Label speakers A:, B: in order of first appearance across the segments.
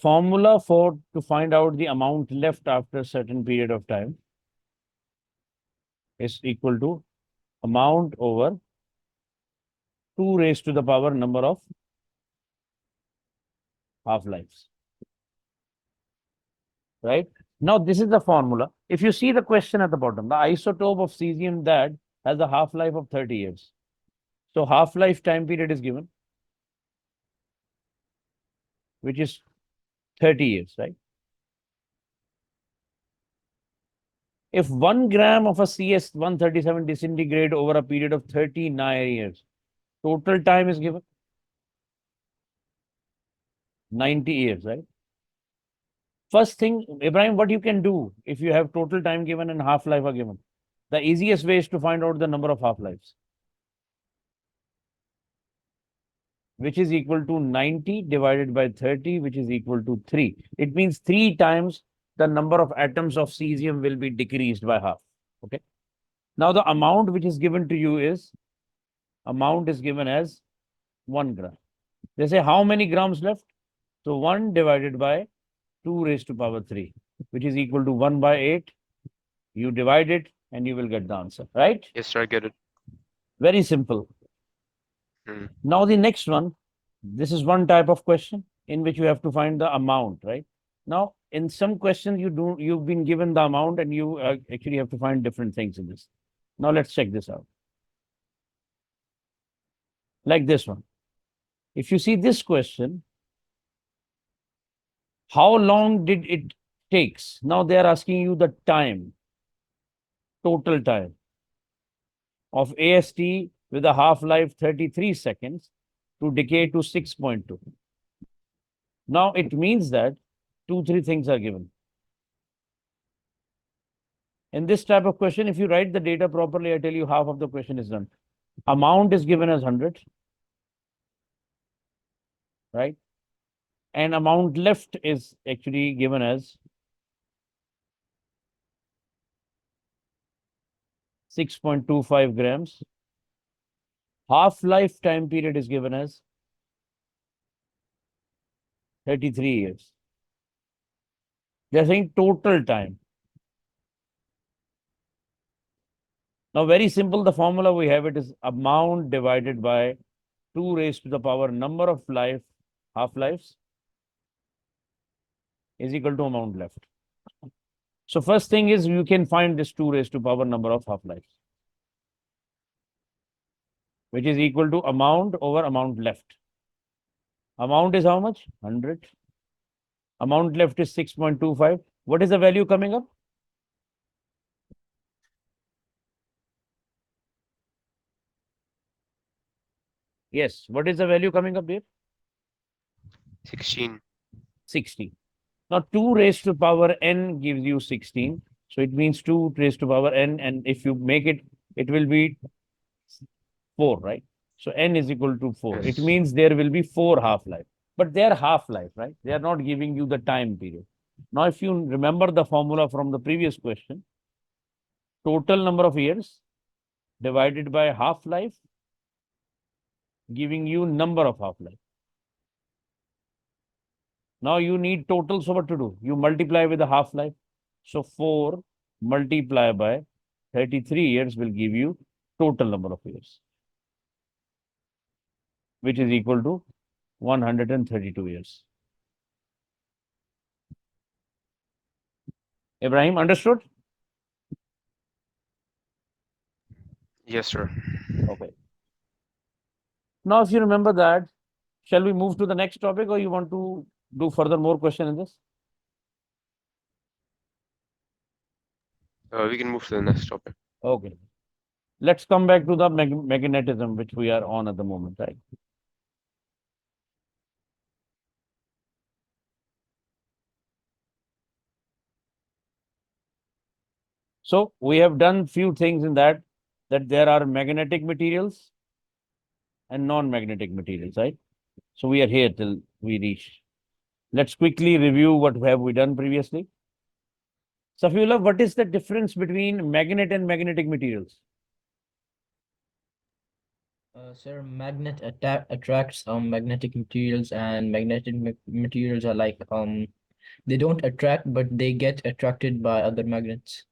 A: formula to find out the amount left after a certain period of time is equal to amount over 2 raised to the power number of half-lives. Right? Now, this is the formula. If you see the question at the bottom, the isotope of cesium that has a half-life of 30 years. So, half-life time period is given, which is 30 years, right? If 1 gram of a CS-137 disintegrate over a period of 39 years, total time is given 90 years, right? First thing, Ibrahim, what you can do if you have total time given and half-life are given? The easiest way is to find out the number of half-lives, which is equal to 90 divided by 30, which is equal to 3. It means 3 times the number of atoms of cesium will be decreased by half. Okay. Now the amount which is given to you is, amount is given as 1 gram. They say how many grams left? So 1 divided by 2 raised to power 3, which is equal to 1 by 8. You divide it and you will get the answer, right?
B: Yes, sir, I get it.
A: Very simple. Now the next one, this is one type of question in which you have to find the amount, right? Now, in some questions, you've been given the amount and you actually have to find different things in this. Now, let's check this out. Like this one. If you see this question, how long did it takes? Now, they are asking you the time, total time of AST with a half-life 33 seconds to decay to 6.2. Now, it means that 3 things are given. In this type of question, if you write the data properly, I tell you half of the question is done. Amount is given as 100, right? And amount left is actually given as 6.25 grams. Half-life time period is given as 33 years. They're saying total time. Now, very simple, the formula we have it is amount divided by 2 raised to the power number of half-lives is equal to amount left. So first thing is you can find this 2 raised to power number of half-lives, which is equal to amount over amount left. Amount is how much? 100. Amount left is 6.25. What is the value coming up? Yes. What is the value coming up here?
B: 16.
A: 60. Now 2 raised to power n gives you 16. So it means 2 raised to power n, and if you make it, it will be 4, right? So n is equal to 4.
B: Yes.
A: It means there will be 4 half-life. But they are half-life, right? They are not giving you the time period. Now, if you remember the formula from the previous question, total number of years divided by half-life, giving you number of half-life. Now you need total, so what to do? You multiply with the half-life. So 4 multiplied by 33 years will give you total number of years, which is equal to 132 years. Ibrahim, understood?
B: Yes, sir.
A: Okay. Now, if you remember that, shall we move to the next topic, or you want to do further more question in this?
B: We can move to the next topic.
A: Okay. Let's come back to the magnetism, which we are on at the moment, right? So we have done few things in that there are magnetic materials and non-magnetic materials, right? So we are here till we reach. Let's quickly review what have we done previously. Safiullah, what is the difference between magnet and magnetic materials?
C: Sir, attracts magnetic materials, and magnetic materials are like they don't attract, but they get attracted by other magnets.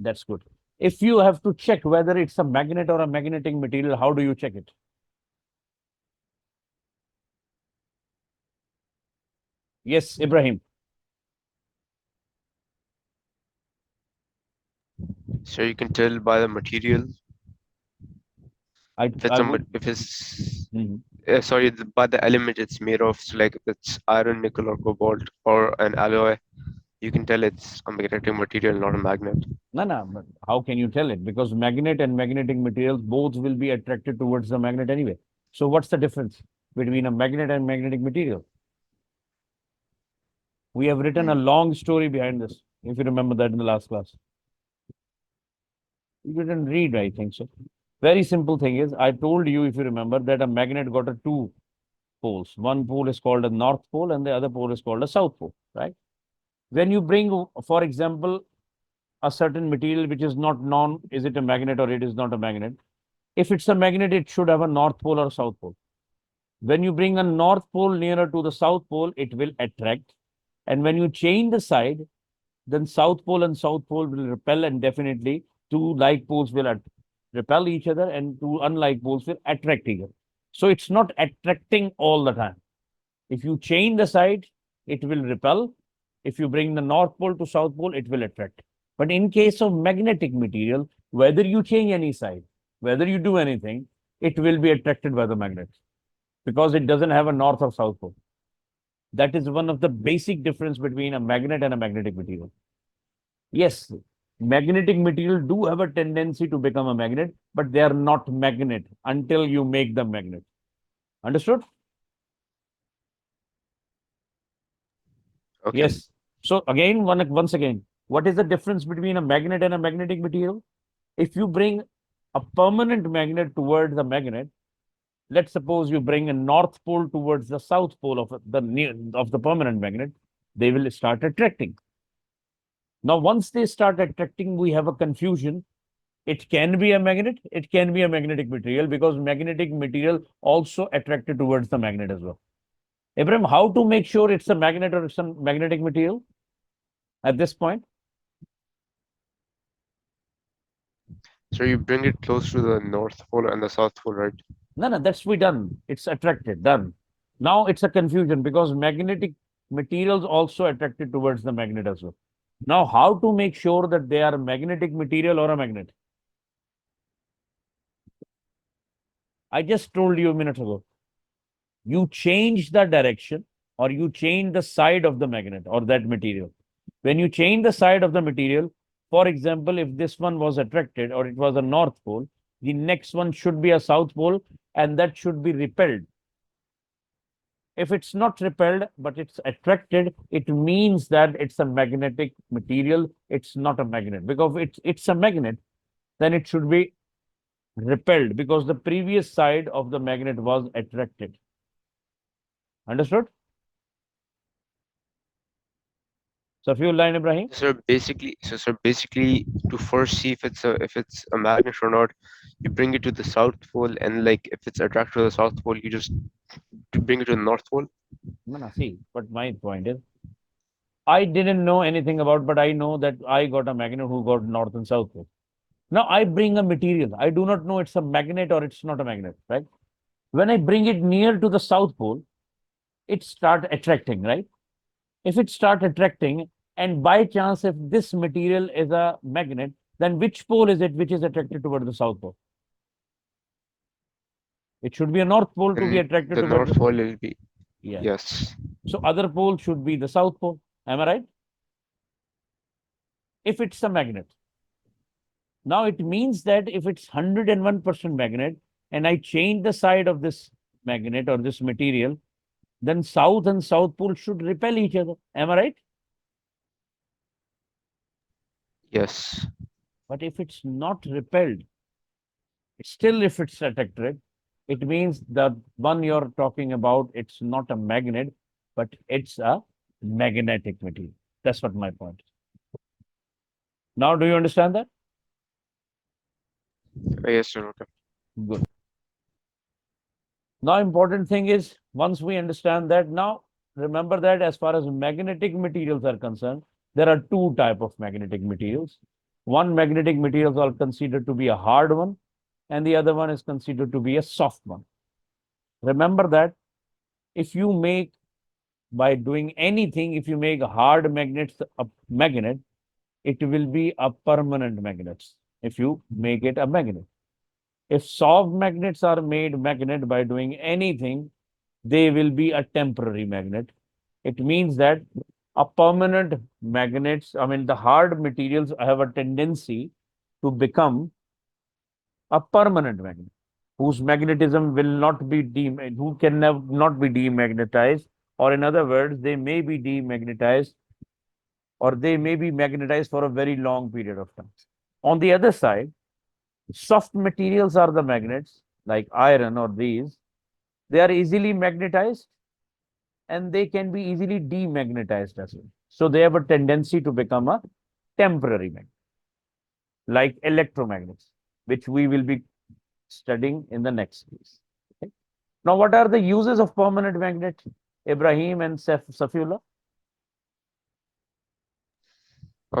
A: That's good. If you have to check whether it's a magnet or a magnetic material, how do you check it? Yes, Ibrahim.
B: So you can tell by the material
A: I
B: if it's
A: I
B: a
A: would.
B: if it's
A: Mhm.
B: sorry by the element it's made of. So like if it's iron, nickel, or cobalt, or an alloy, you can tell it's a magnetic material, not a magnet.
A: No, no, but how can you tell it? Because magnet and magnetic materials both will be attracted towards the magnet anyway. So what's the difference between a magnet and magnetic material? We have written a
B: Hmm.
A: long story behind this, if you remember that in the last class. You didn't read, I think so. Very simple thing is, I told you, if you remember, that a magnet got a two poles. One pole is called a north pole and the other pole is called a south pole, right? When you bring, for example, a certain material which is not known, is it a magnet or it is not a magnet? If it's a magnet, it should have a north pole or south pole. When you bring a north pole nearer to the south pole, it will attract. And when you change the side, then south pole and south pole will repel, and definitely two like poles will repel each other and two unlike poles will attract each other. So it's not attracting all the time. If you change the side, it will repel. If you bring the north pole to south pole, it will attract. But in case of magnetic material, whether you change any side, whether you do anything, it will be attracted by the magnet because it doesn't have a north or south pole. That is one of the basic difference between a magnet and a magnetic material. Yes, magnetic material do have a tendency to become a magnet, but they are not magnet until you make them magnet. Understood?
B: Okay.
A: Yes. So again, once again, what is the difference between a magnet and a magnetic material? If you bring a permanent magnet towards the magnet, let's suppose you bring a north pole towards the south pole of the permanent magnet, they will start attracting. Now, once they start attracting, we have a confusion. It can be a magnet, it can be a magnetic material because magnetic material also attracted towards the magnet as well. Ibrahim, how to make sure it's a magnet or it's a magnetic material at this point?
B: So you bring it close to the North Pole and the South Pole, right?
A: No, no, that's we done. It's attracted, done. Now it's a confusion because magnetic materials also attracted towards the magnet as well. Now, how to make sure that they are a magnetic material or a magnet? I just told you a minute ago. You change the direction or you change the side of the magnet or that material. When you change the side of the material, for example, if this one was attracted or it was a north pole, the next one should be a south pole and that should be repelled. If it's not repelled but it's attracted, it means that it's a magnetic material. It's not a magnet because it's a magnet, then it should be repelled because the previous side of the magnet was attracted. Understood? Safiul Line Ibrahim?
B: So basically, to first see if it's a magnet or not, you bring it to the South Pole, and like if it's attracted to the South Pole, you just bring it to the North Pole.
A: No, no, see, but my point is, I didn't know anything about, but I know that I got a magnet who got north and south pole. Now I bring a material. I do not know it's a magnet or it's not a magnet, right? When I bring it near to the south pole, it start attracting, right? If it start attracting, and by chance, if this material is a magnet, then which pole is it which is attracted toward the south pole? It should be a north pole to be
B: Then
A: attracted
B: the
A: towards
B: North
A: the
B: Pole will be
A: yeah.
B: yes,
A: So other pole should be the south pole. Am I right? If it's a magnet. Now it means that if it's 101% magnet and I change the side of this magnet or this material, then south and south pole should repel each other. Am I right?
B: yes,
A: But if it's not repelled, still if it's attracted, it means the one you're talking about, it's not a magnet, but it's a magnetic material. That's what my point is. Now, do you understand that?
B: yes, sir. Okay.
A: Good. Now, important thing is once we understand that, now remember that as far as magnetic materials are concerned, there are two type of magnetic materials. One magnetic materials are considered to be a hard one, and the other one is considered to be a soft one. Remember that if you make by doing anything, if you make hard magnets a magnet, it will be a permanent magnet. If you make it a magnet, if soft magnets are made magnet by doing anything, they will be a temporary magnet. It means that a permanent magnets, I mean, the hard materials have a tendency to become a permanent magnet, whose magnetism will not be who can not be demagnetized, or in other words, they may be demagnetized or they may be magnetized for a very long period of time. On the other side, soft materials are the magnets like iron or these. They are easily magnetized and they can be easily demagnetized as well. So they have a tendency to become a temporary magnet, like electromagnets, which we will be studying in the next case. Okay? Now, what are the uses of permanent magnet, Ibrahim and Safullah?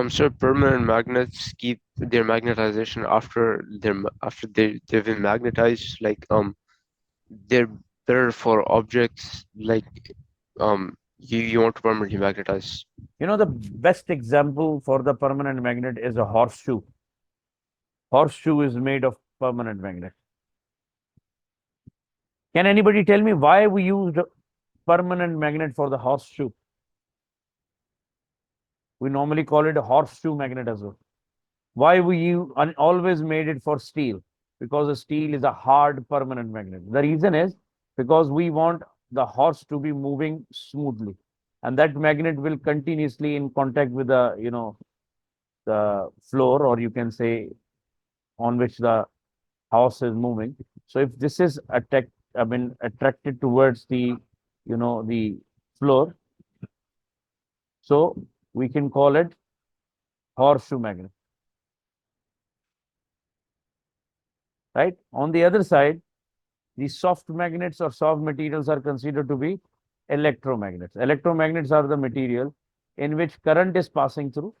B: So permanent magnets keep their magnetization after they've been magnetized. Like they're better for objects like you want to permanently magnetize.
A: You know, the best example for the permanent magnet is a horseshoe. Horseshoe is made of permanent magnet. Can anybody tell me why we used permanent magnet for the horseshoe? We normally call it a horseshoe magnet as well. Why we always made it for steel? Because the steel is a hard permanent magnet. The reason is because we want the horse to be moving smoothly, and that magnet will continuously in contact with the the floor, or you can say on which the horse is moving. So if this is attracted towards the the floor, so we can call it horseshoe magnet, right? On the other side, the soft magnets or soft materials are considered to be electromagnets. Electromagnets are the material in which current is passing through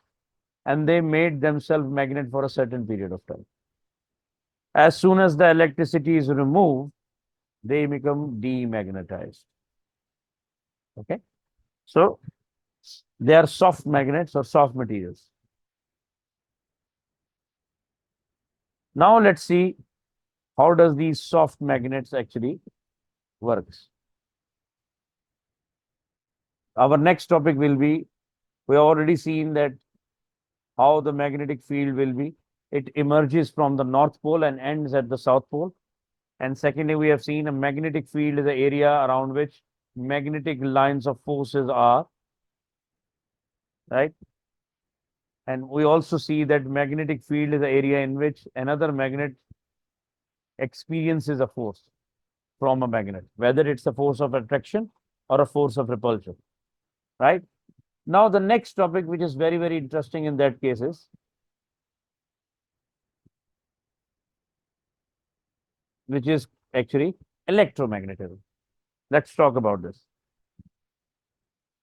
A: and they made themselves magnet for a certain period of time. As soon as the electricity is removed, they become demagnetized. Okay. So they are soft magnets or soft materials. Now let's see how does these soft magnets actually works. Our next topic will be, we have already seen that how the magnetic field will be. It emerges from the North Pole and ends at the South Pole. And secondly, we have seen a magnetic field is the area around which magnetic lines of forces are, right? And we also see that magnetic field is the area in which another magnet experiences a force from a magnet, whether it's a force of attraction or a force of repulsion, right? Now, the next topic, which is very, very interesting in that case is which is actually electromagnetism. Let's talk about this.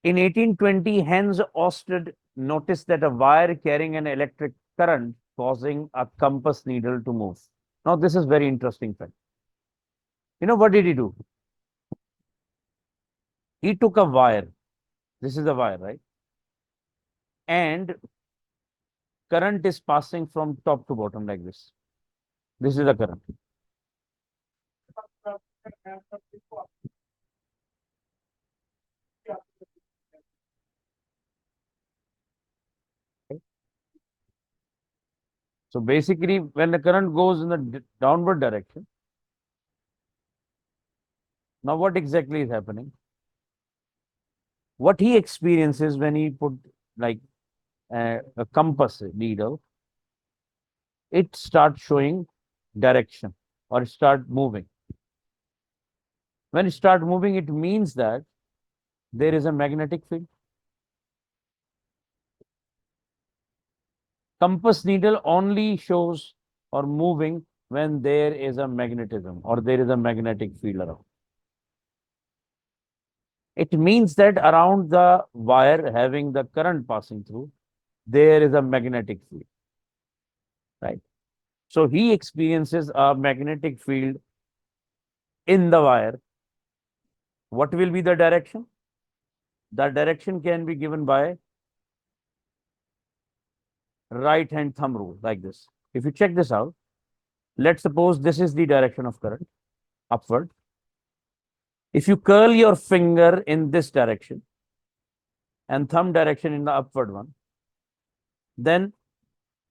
A: In 1820, Hans Ørsted noticed that a wire carrying an electric current causing a compass needle to move. Now, this is very interesting fact. You know, what did he do? He took a wire. This is a wire, right? And current is passing from top to bottom like this. This is the current. Okay. So basically, when the current goes in the downward direction, now what exactly is happening? What he experiences when he put like a compass needle, it starts showing direction or start moving. When it start moving, it means that there is a magnetic field. Compass needle only shows or moving when there is a magnetism or there is a magnetic field around. It means that around the wire having the current passing through, there is a magnetic field, right? So he experiences a magnetic field in the wire. What will be the direction? The direction can be given by right hand thumb rule, like this. If you check this out, let's suppose this is the direction of current, upward. If you curl your finger in this direction and thumb direction in the upward one, then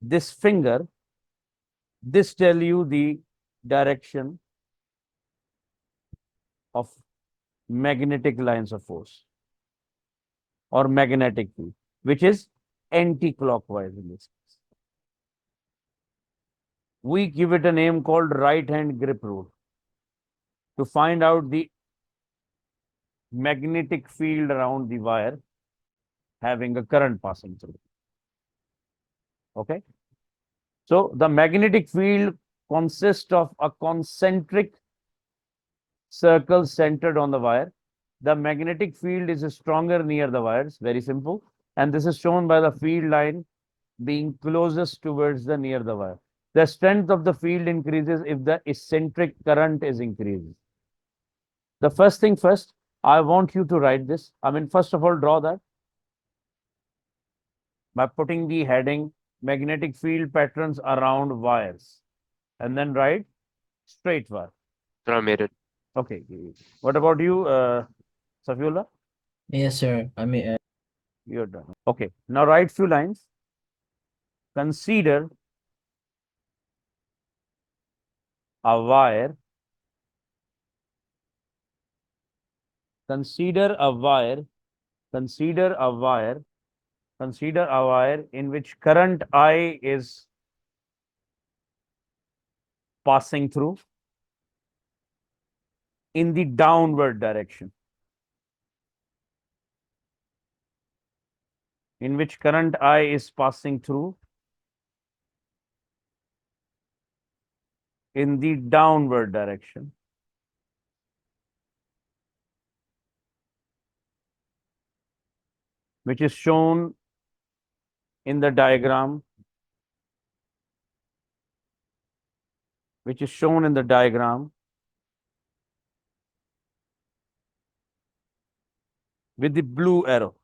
A: this finger, this tell you the direction of magnetic lines of force or magnetic field, which is anti-clockwise in this case. We give it a name called right hand grip rule to find out the magnetic field around the wire having a current passing through. Okay. So the magnetic field consists of a concentric circle centered on the wire. The magnetic field is stronger near the wires, very simple. And this is shown by the field line being closest towards the near the wire. The strength of the field increases if the eccentric current is increased. The first thing first, I want you to write this. I mean, first of all, draw that by putting the heading magnetic field patterns around wires and then write straight wire.
B: So I made it.
A: Okay. What about you, Safiullah?
C: Yes, sir. I mean,
A: You're done. Okay. Now write few lines. Consider a wire. Consider a wire. Consider a wire. Consider a wire in which current I is passing through in the downward direction. In which current I is passing through in the downward direction. Which is shown in the diagram. Which is shown in the diagram with the blue arrow.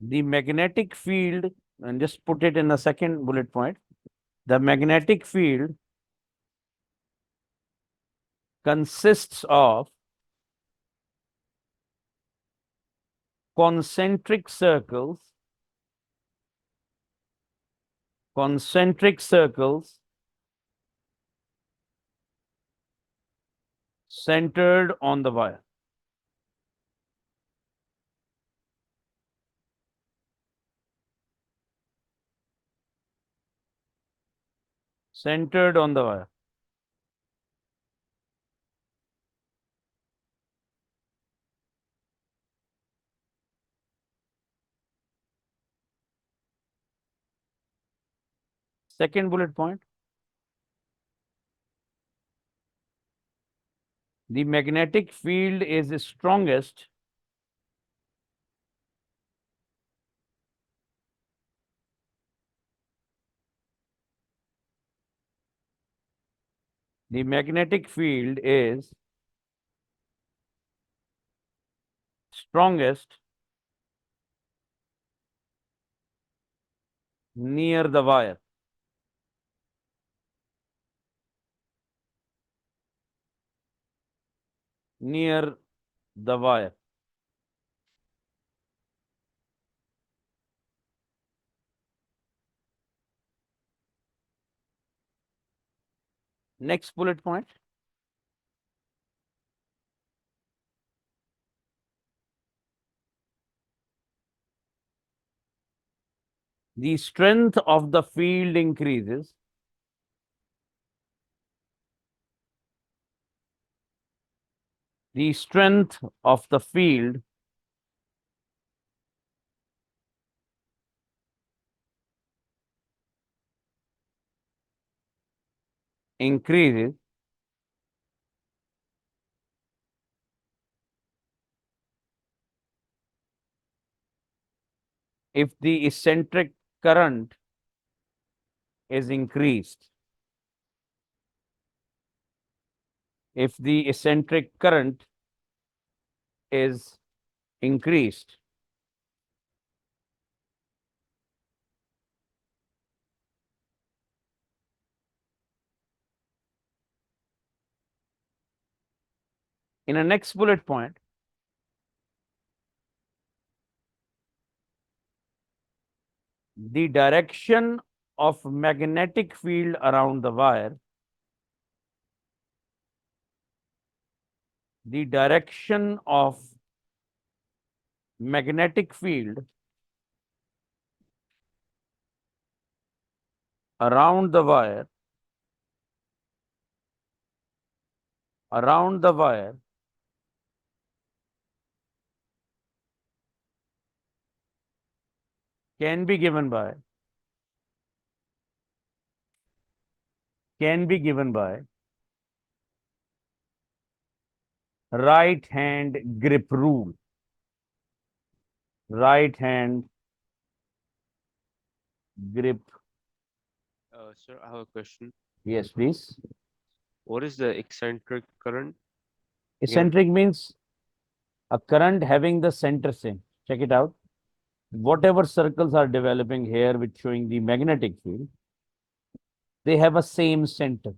A: The magnetic field, and just put it in the second bullet point, the magnetic field consists of concentric circles centered on the wire. Centered on the wire. Second bullet point. The magnetic field is strongest the magnetic field is strongest near the wire. Near the wire. Next bullet point. The strength of the field increases the strength of the field increases, if the eccentric current is increased. If the eccentric current is increased. In a next bullet point, the direction of magnetic field around the wire, the direction of magnetic field around the wire, around the wire can be given by right hand grip rule. Right hand grip.
B: Sir, I have a question.
A: Yes, please.
B: What is the eccentric current?
A: Eccentric means a current having the center same. Check it out. Whatever circles are developing here with showing the magnetic field, they have a same center.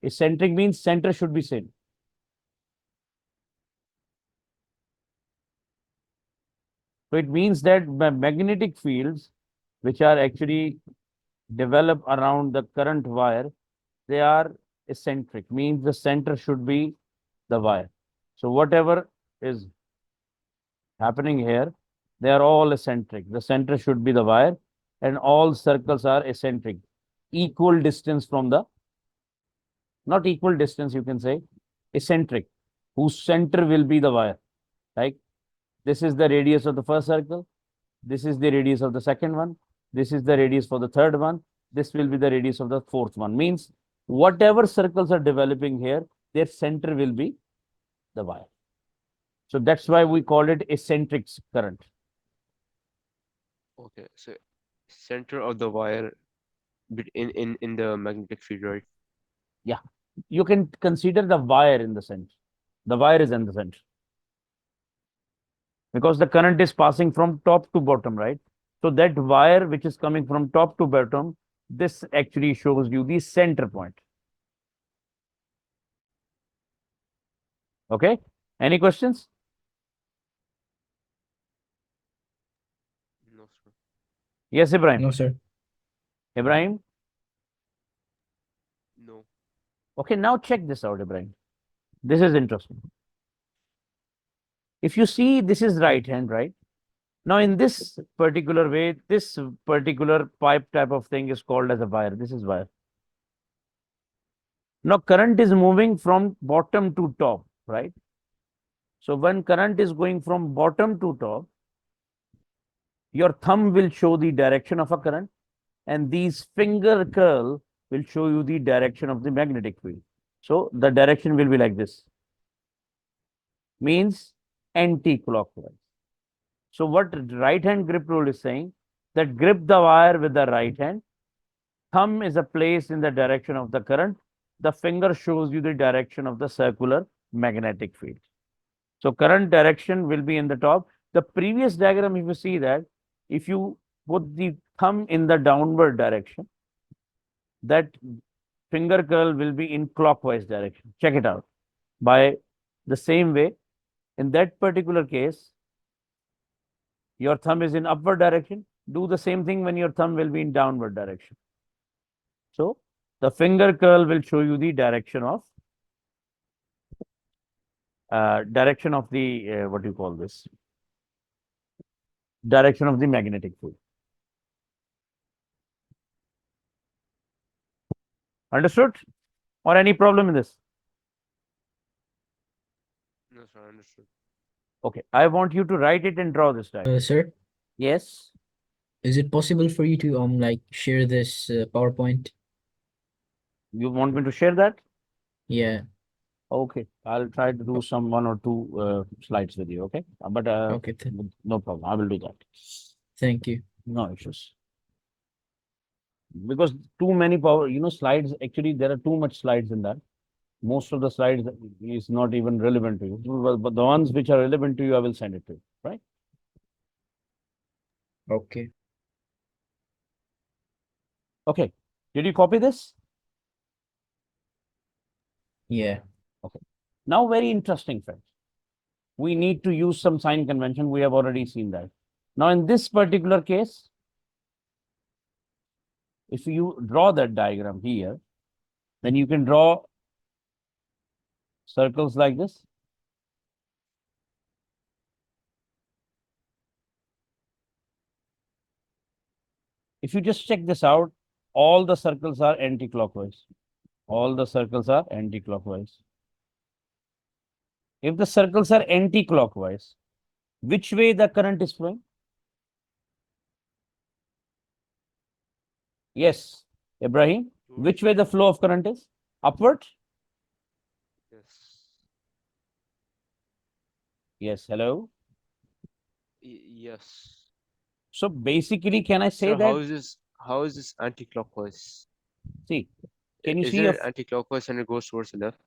A: Eccentric means center should be same. So it means that magnetic fields, which are actually developed around the current wire, they are eccentric, means the center should be the wire. So whatever is happening here, they are all eccentric. The center should be the wire, and all circles are eccentric, equal distance from the, not equal distance, you can say eccentric, whose center will be the wire. Like this is the radius of the first circle, this is the radius of the second one, this is the radius for the third one, this will be the radius of the fourth one. Means whatever circles are developing here, their center will be the wire. So that's why we call it eccentric current.
B: Okay, so center of the wire in the magnetic field, right?
A: Yeah, you can consider the wire in the center. The wire is in the center because the current is passing from top to bottom, right? So that wire which is coming from top to bottom, this actually shows you the center point. Okay, any questions?
B: No, sir.
A: Yes, Ibrahim.
C: No, sir.
A: Ibrahim.
B: No.
A: Okay, now check this out, Ibrahim. This is interesting. If you see, this is right hand, right? Now, in this particular way, this particular pipe type of thing is called as a wire. This is wire. Now, current is moving from bottom to top, right? So, when current is going from bottom to top, your thumb will show the direction of a current, and these finger curl will show you the direction of the magnetic field. So, the direction will be like this. Means anti-clockwise. So what right hand grip rule is saying, that grip the wire with the right hand, thumb is a place in the direction of the current, the finger shows you the direction of the circular magnetic field. So current direction will be in the top. The previous diagram, if you see that, if you put the thumb in the downward direction, that finger curl will be in clockwise direction. Check it out. By the same way, in that particular case, your thumb is in upward direction. Do the same thing when your thumb will be in downward direction. So the finger curl will show you the direction of the what do you call this? Direction of the magnetic field. Understood? Or any problem in this?
B: No, sir, understood.
A: Okay, I want you to write it and draw this diagram.
C: Sir,
A: Yes.
C: is it possible for you to like share this PowerPoint?
A: You want me to share that?
C: Yeah.
A: Okay, I'll try to do some one or two slides with you. Okay, but
C: Okay.
A: no problem. I will do that.
C: Thank you.
A: No issues. Because too many power, slides. Actually, there are too much slides in that. Most of the slides is not even relevant to you. But the ones which are relevant to you, I will send it to you. Right?
C: Okay.
A: Okay. Did you copy this?
C: Yeah.
A: Okay. Now, very interesting, friends. We need to use some sign convention. We have already seen that. Now, in this particular case, if you draw that diagram here, then you can draw circles like this. If you just check this out, all the circles are anti-clockwise. All the circles are anti-clockwise. If the circles are anti-clockwise, which way the current is flowing? Yes, Ibrahim, which way the flow of current is? Upward?
B: Yes.
A: Yes, hello.
B: Yes.
A: So basically, can I say
B: Sir,
A: that?
B: how is this anti-clockwise?
A: See, can you see
B: Isn't
A: your
B: it anti-clockwise and it goes towards the left?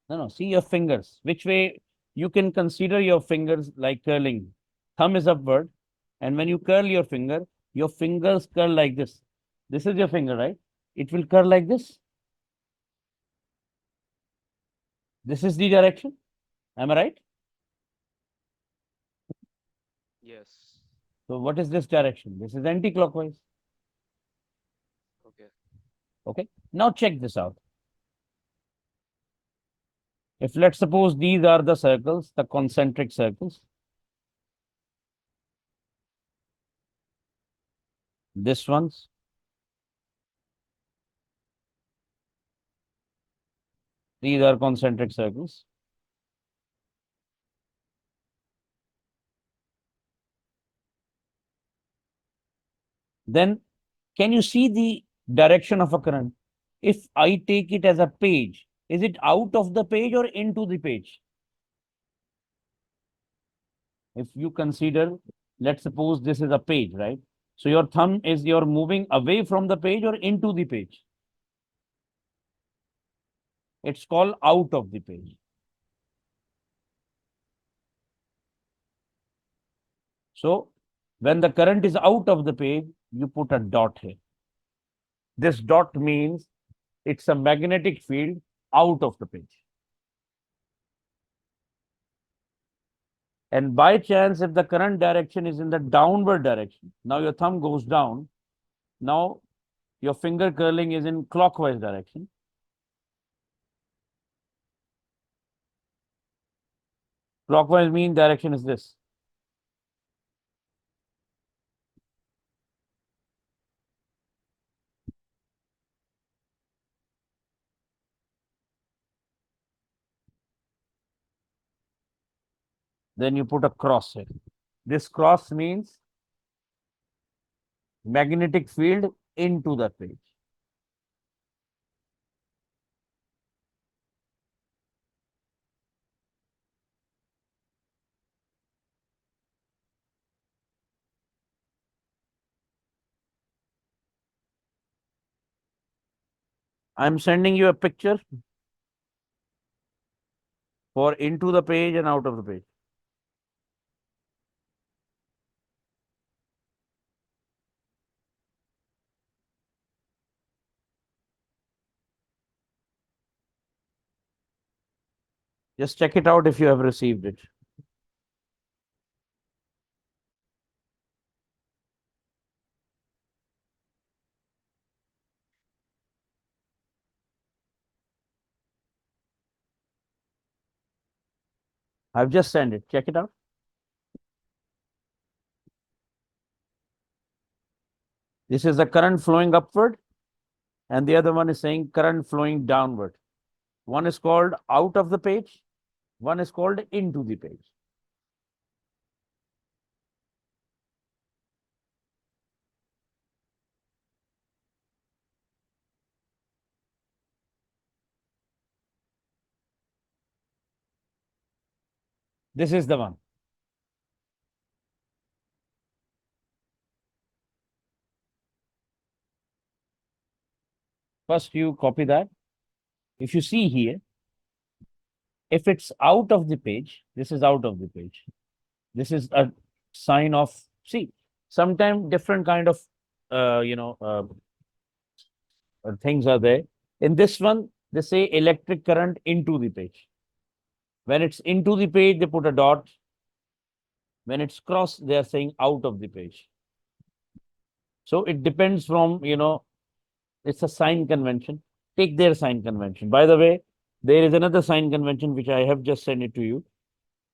A: no, see your fingers. Which way you can consider your fingers like curling? Thumb is upward, and when you curl your fingers curl like this. This is your finger, right? It will curl like this. This is the direction. Am I right?
B: Yes.
A: So what is this direction? This is anti-clockwise.
B: Okay.
A: Okay. Now check this out. If let's suppose these are the circles, the concentric circles, this ones, these are concentric circles. Then can you see the direction of a current? If I take it as a page, is it out of the page or into the page? If you consider, let's suppose this is a page, right? So your thumb is you're moving away from the page or into the page. It's called out of the page. So when the current is out of the page, you put a dot here. This dot means it's a magnetic field out of the page. And by chance, if the current direction is in the downward direction, now your thumb goes down. Now your finger curling is in clockwise direction. Clockwise mean direction is this. Then you put a cross here. This cross means magnetic field into the page. I'm sending you a picture for into the page and out of the page. Just check it out if you have received it. I've just sent it. Check it out. This is the current flowing upward, and the other one is saying current flowing downward. One is called out of the page, one is called into the page. This is the one. First, you copy that. If you see here, if it's out of the page, this is out of the page. This is a sign of, see, sometimes different kind of, things are there. In this one, they say electric current into the page. When it's into the page, they put a dot. When it's cross, they are saying out of the page. So it depends from, it's a sign convention. Take their sign convention. By the way, there is another sign convention which I have just sent it to you.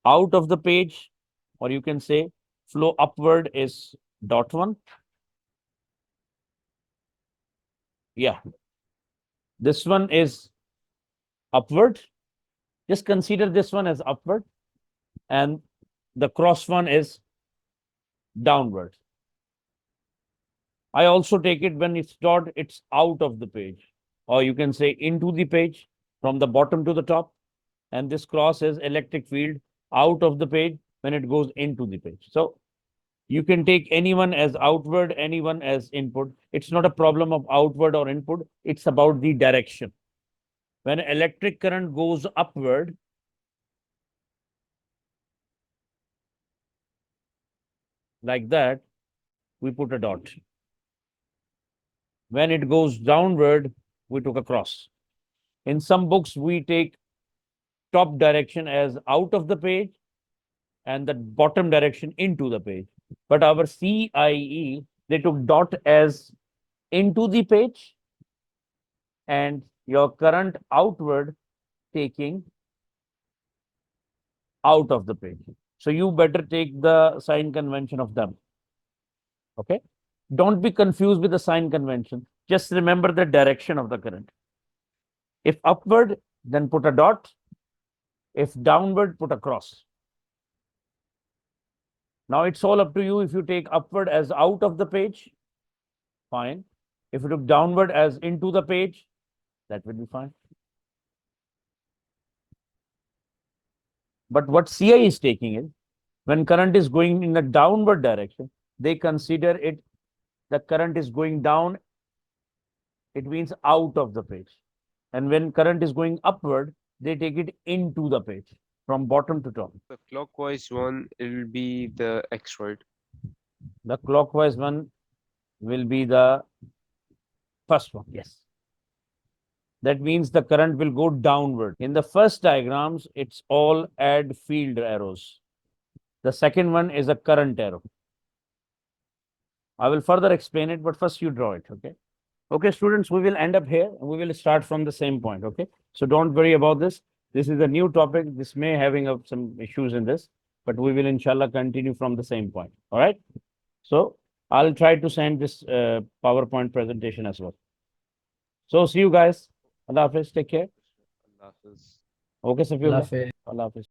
A: Out of the page, or you can say flow upward is dot one. Yeah. This one is upward. Just consider this one as upward. And the cross one is downward. I also take it when it's dot, it's out of the page. Or you can say into the page from the bottom to the top. And this cross is electric field out of the page when it goes into the page. So you can take anyone as outward, anyone as input. It's not a problem of outward or input. It's about the direction. When electric current goes upward, like that, we put a dot. When it goes downward, we took a cross. In some books, we take top direction as out of the page and the bottom direction into the page. But our CIE, they took dot as into the page and your current outward taking out of the page. So you better take the sign convention of them. Okay. Don't be confused with the sign convention. Just remember the direction of the current. If upward, then put a dot. If downward, put a cross. Now it's all up to you. If you take upward as out of the page, fine. If you look downward as into the page, that will be fine. But what CI is taking is when current is going in a downward direction, they consider it, the current is going down, it means out of the page. And when current is going upward, they take it into the page from bottom to top.
B: The clockwise one, it will be the X, right?
A: The clockwise one will be the first one. Yes. That means the current will go downward. In the first diagrams, it's all add field arrows. The second one is a current arrow. I will further explain it, but first you draw it, okay? Okay, students, we will end up here. We will start from the same point, okay? So don't worry about this. This is a new topic. This may having some issues in this, but we will inshallah continue from the same point, all right? So I'll try to send this PowerPoint presentation as well. So see you guys. Allah Hafiz, take care.
B: Allah Hafiz.
A: Okay, Safiullah.
C: Allah Hafiz.
A: Allah Hafiz.